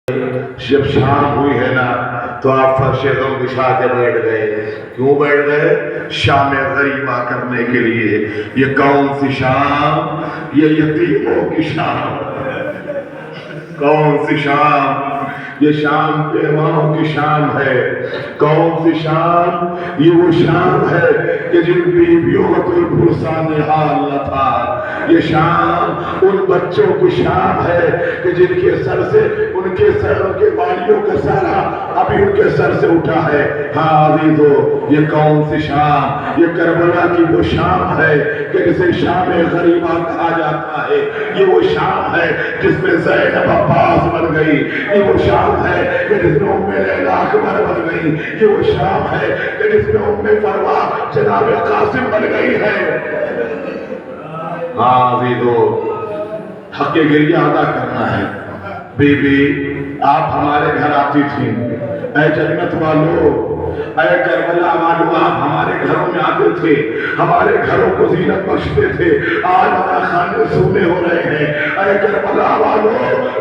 جب شام ہوئی ہے نا تو آپ فرش غم بچھا کے بیٹھ گئے. کیوں بیٹھ گئے؟ شام غریبہ کرنے کے لیے. یہ کون سی شام؟ یہ یتیموں کی شام. کون سی شام؟ یہ شام بیواؤں کی شام ہے. کون سی شام؟ یہ وہ شام ہے کہ جن بیویوں کا کوئی بھروسہ نحال نہ تھا. یہ شام ان بچوں کی شام ہے کہ جن کے سر سے ان کے بالیوں کا سارا ابھی ان کے سر سے اٹھا ہے. ہاں عزیزو، یہ کون سی شام؟ یہ کربلا کی وہ شام ہے کہ جسے شام غریبہ کہا جاتا ہے. یہ وہ شام ہے جس میں زینب عباس بن گئی. یہ وہ شام ہے کہ جس میں ام لیلا اکبر بن گئی. یہ وہ شام ہے کہ جس میں ام فروا جناب قاسم بن گئی ہے. ہاں عزیزو، حق گریہ ادا کرنا ہے. بی بی آپ ہمارے گھر آتی تھیں. اے جنت والو، اے کربلا والو، آپ ہمارے گھروں میں آتے تھے، ہمارے گھروں کو زینت بخشتے تھے. آج ہمارا خانے سونے ہو رہے ہیں. اے کربلا والو،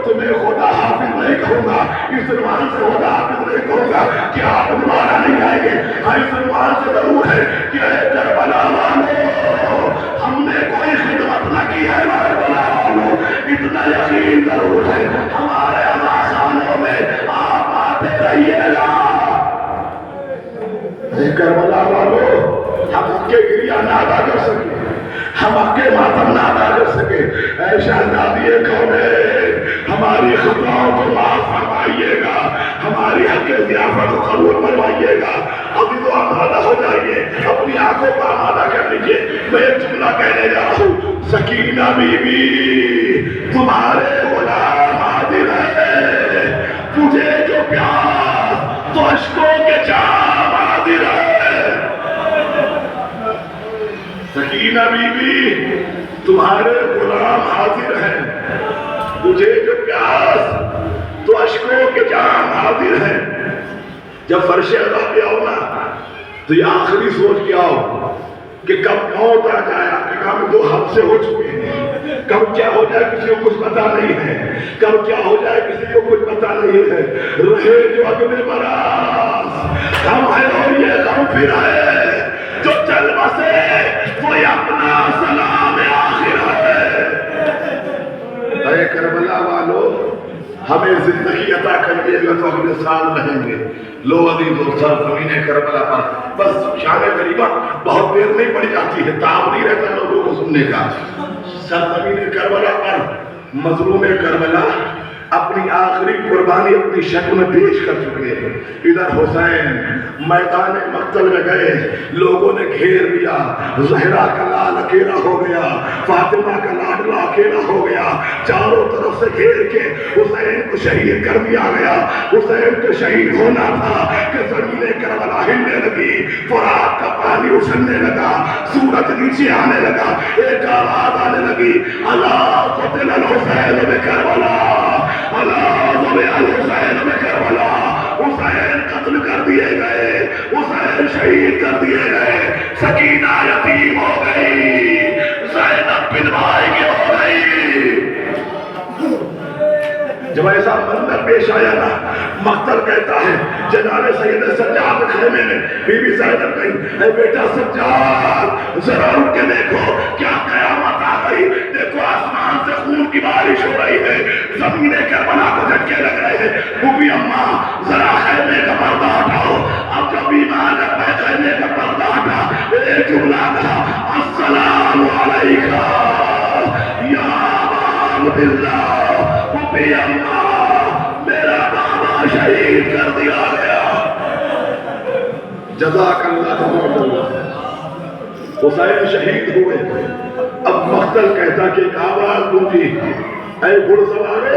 تمہیں خدا حافظ نہیں کہوں گا، اس عنوان سے خدا حافظ نہیں کہوں گا کہ آپ دوبارہ نہیں آئیں گے. ہاں، اس عنوان سے ضرور ہے کہ اے کربلا والو، ہم نے کوئی خدمت نہ کی ہے. کربلا والو، اتنا یقین ضرور ہے ہمارے خانوں میں آپ آتے رہیے گا. کربلا والو، ہم حق گریہ نہ ادا کر سکے، ہم حق ماتم نہ ادا کر سکے. اے شہزادی کونین، ہماری خطاؤں کو معاف فرمائیے گا، ہماری حق ضیافت کو قبول فرمائیے گا. ابھی تو آمادہ ہو جائیے، اپنی آنکھوں کو آمادہ کر لیجیے. میں ایک جملہ کہنے جا رہا ہوں. سکینہ بی بی، تمہارے غلام حاضر ہے. تجھے جو پیاس تو اشکوں کے جام حاضر ہے. سکینہ بی بی، تمہارے غلام حاضر ہیں. تجھے جو پیاس تو اشکوں کے جام حاضر ہیں. جب فرش عذاب پہ آؤ نا تو یہ آخری سوچ کے آؤ کہ کب موت آ جائے. آپ کے کام دو حادثے ہو چکے ہیں. کب کیا ہو جائے کسی کو کچھ پتا نہیں ہے. کب کیا ہو جائے کسی کو کچھ پتا نہیں ہے. رہے جو اگلے براز ہم ہے اور یہ غم پھر ہے. جو چل بسے وہی اپنا سلام آخر ہے. اے کربلا والو، ہمیں زندگی عطا کریے گا تو اگلے سال رہیں گے. لو عزیزو، سرزمین کربلا پر بس شان غریبہ بہت دیر نہیں پڑ جاتی ہے، تعب نہیں رہتا لوگوں کو سننے کا. سرزمین کربلا پر مظلوم کربلا اپنی آخری قربانی اپنی شکل میں پیش کر چکے ہیں. ادھر حسین میدان مقتل میں گئے، لوگوں نے گھیر لیا. زہرا کا لال اکیلا ہو گیا، فاطمہ کا لاڈلا اکیلا ہو گیا. چاروں طرف سے گھیر کے حسین کو شہید کر دیا گیا. حسین کو شہید ہونا تھا کہ زمین کربلا ہلنے لگی، فرات کا پانی اچھلنے لگا، سورج نیچے آنے لگا. ایک آواز آنے لگی، اللہ قتل الحسین بکربلا، حسین میں کربلا. حسین قتل کر دیے گئے، حسین شہید کر دیے گئے. سکینہ یتیم ہو گئی، زینب بنوائی کی ہو گئی. جب ایسا منظر پیش آیا نا، مقتل کہتا ہے جناب سید سجاد خیمے میں بی بی زینب کہیں، اے بیٹا سجاد ذرا اٹھ کے دیکھو کیا قیامت آ گئی. دیکھو آسمان سے خون کی بارش ہو رہی ہے، زمین کربلا کو جھٹکے لگ رہے ہیں. بوبی اماں ذرا خیمے کا پردہ ہٹاؤ. اب جب ایمان رکھتا ہے خیمے کا پردہ ہٹا، ایک جملہ کہا، السلام علیکہ یا عبد اللہ. بوبی اماں میرا بابا شہید کر دیا گیا. جزاک اللہ خیر. حسین شہید ہوئے. اب مقتل کہتا کہ ایک آواز گونجی، اے گھڑ سوارو،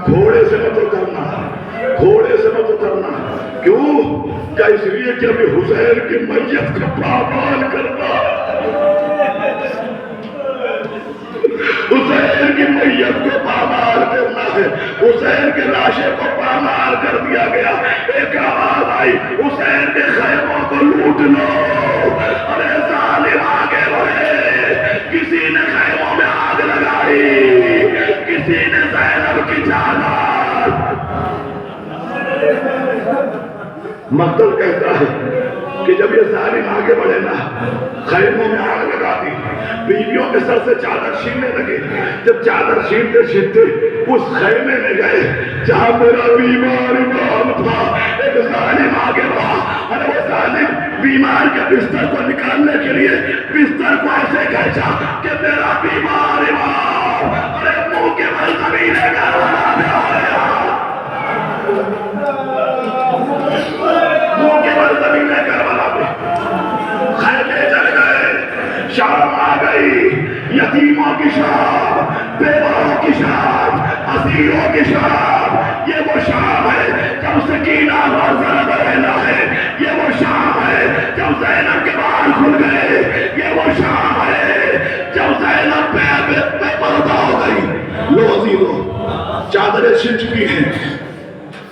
گھوڑے سے مت اترنا، گھوڑے سے مت اترنا. کیوں؟ کہ اس لیے کہ ابھی حسین کی میت کا پامال کرنا ہے. حسین کی میت کو پامال کرنا ہے. حسین کے لاشے کو پامال کر دیا گیا. ایک آواز آئی، حسین کے خیموں کو لوٹ لو. ارے ظالم آگے بڑھے. کسی نے خیموں میں آگ لگائی، کسی نے زینب کی جانات مقتل کہتا ہے کہ جب یہ ظالم آگے بڑھے نا خیموں میں آگ لگا دی، بیویوں کے سر سے چادر چھیننے لگے. جب چادر چھینتے چھینتے اس خیمے میں گئے جہاں میرا بیمار امام تھا، ایک ظالم آگے بڑھا. ارے وہ ظالم بیمار کے بستر کو نکالنے کے لیے بستر کو ایسے کھینچا کہ میرا بیمار امام ارے منہ کے بل زمین گیا. منہ کے بل زمین کربلا پہ خیمے جل گئے. شام آ گئی، یتیموں کی شام، بیواؤں کی شام، اسیروں کی شام. یہ وہ شام ہے جب سکینہ اور ضرب رہنا ہے. یہ وہ شام ہے جب زینب کے بال کھل گئے. یہ وہ شام ہے جب زینب پہ پردہ ہو گئی. لو عزیزو، چادریں چھن چکی ہیں،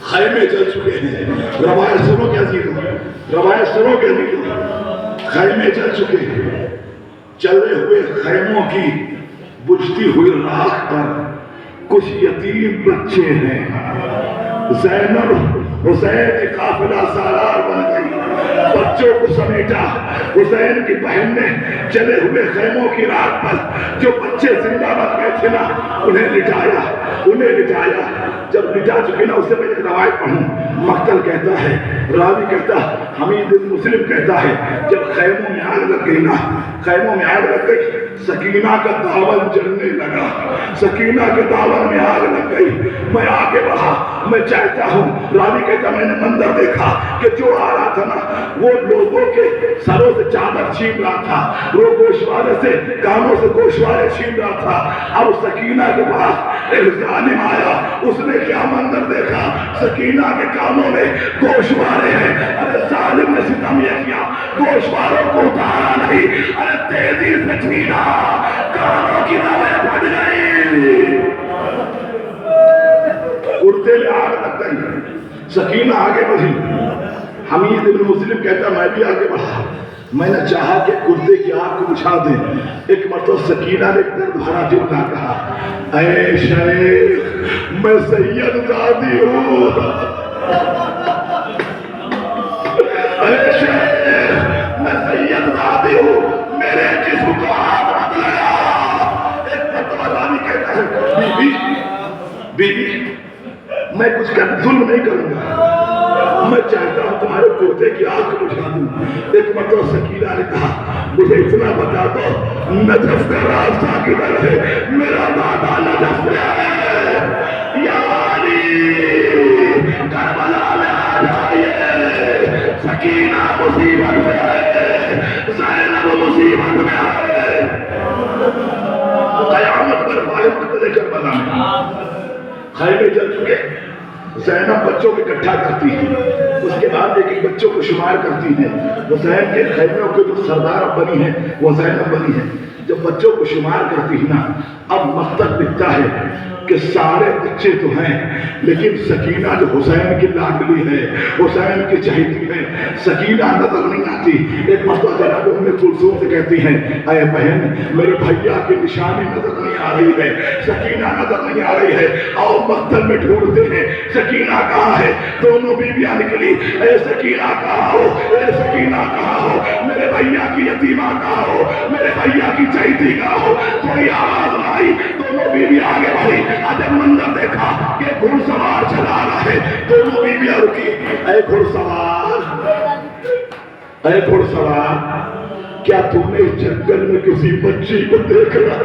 خیمے جل چکے ہیں. روایت سنو کے عزیزو، روایت سنو کے عزیزو، خیمے جل چکے ہیں. چلے ہوئے خیموں کی بجھتی ہوئی راکھ پر کچھ یتیم بچے ہیں. زینب حسین کی قافلہ سالار بن گئی، بچوں کو سمیٹا. حسین کی بہن نے چلے ہوئے خیموں کی راکھ پر جو بچے زندہ بن گئے تھے نا انہیں لٹایا. جب لٹا چکے نا، اسے میں ایک روایت پڑھوں. مقتل کہتا ہے، راوی کہتا ہے، حمید بن مسلم کہتا ہے، جب خیموں میں آگ لگ گئی نا، خیموں میں آگ لگ گئی، سکینہ کا داون جلنے لگا. سکینہ کے داون میں آگ لگ گئی. میں آگے بڑھا، میں چاہتا ہوں. راوی کہتا میں نے منظر دیکھا کہ جو آ رہا تھا نا وہ لوگوں کے سروں سے چادر چھین رہا تھا، وہ گوشوارے سے کانوں سے گوشوارے چھین رہا تھا. اب سکینہ کے پاس ایک ظالم آیا. اس نے کیا منظر دیکھا؟ سکینہ کے کانوں میں گوشوارے ہیں. ارے ظالم نے ستم یہ کیا، گوشواروں کو اتارا نہیں. ارے تیزی سے چھینا، کانوں کی نویں پھٹ گئی، کرتے میں آگ لگ گئی. سکینہ آگے بڑھی. حمید بن مسلم کہتا میں بھی آگے بڑھا. میں نے چاہا کہ کرتے کی آگ کو بجھا دیں. ایک مرتبہ سکینہ نے درد بھرا جملہ کہا، اے شیخ میں سید زادی ہوں. اے شیخ میں سید زادی ہوں، میرے جسم کو آگ مت لگا. ایک مرتبہ راوی کہتا ہے، بیوی میں کچھ ظلم نہیں کروں گا، میں چاہتا ہوں تمہارے کرتے کی آگ کو بجھا دوں. ایک مرتبہ سکینہ نے کہا مجھے اتنا بتا دو نجف کا راستہ کدھر ہے؟ میرا دادا نجف میں ہے. یا علی کربلا میں آ جائیے. سکینہ مصیبت میں ہے، زینب مصیبت میں ہے. قیامت پر پائے مقتل کربلا میں خیمے جل چکے. زینب بچوں کو اکٹھا کرتی ہے، اس کے بعد ایک ایک بچوں کو شمار کرتی ہے. حسین کے خیموں کے جو سردار بنی ہے وہ زینب بنی ہے. جب بچوں کو شمار کرتی ہے نا، اب مقتل دکھتا ہے کہ سارے بچے تو ہیں لیکن سکینہ جو حسین کی لاڈلی ہے، حسین کی چہیتی ہے، سکینہ نظر نہیں آتی. ایک مرتبہ جناب ام کلثوم سے کہتی ہیں، اے بہن میرے بھیا کی نشانی نظر نہیں آ رہی ہے، سکینہ نظر نہیں آ رہی ہے. اور مقتل میں ڈھونڈتے ہیں سکینہ کہاں ہے. دونوں بیویاں نکلی، اے سکینہ کہاں ہو، اے سکینہ کہاں ہو، میرے بھیا کی یتیمہ کہاں ہو، میرے بھیا کی چہیتی کہاں ہو. کوئی آواز نہ آئی. دونوں بیویاں آگے بڑھی. جب منظر دیکھا کہ گھڑ سوار چلا رہا ہے، دونوں بیویاں رکی. اے گھڑ سوار، اے گھڑ سوار، کیا تم نے اس جنگل میں کسی بچی کو دیکھ رہا ہے؟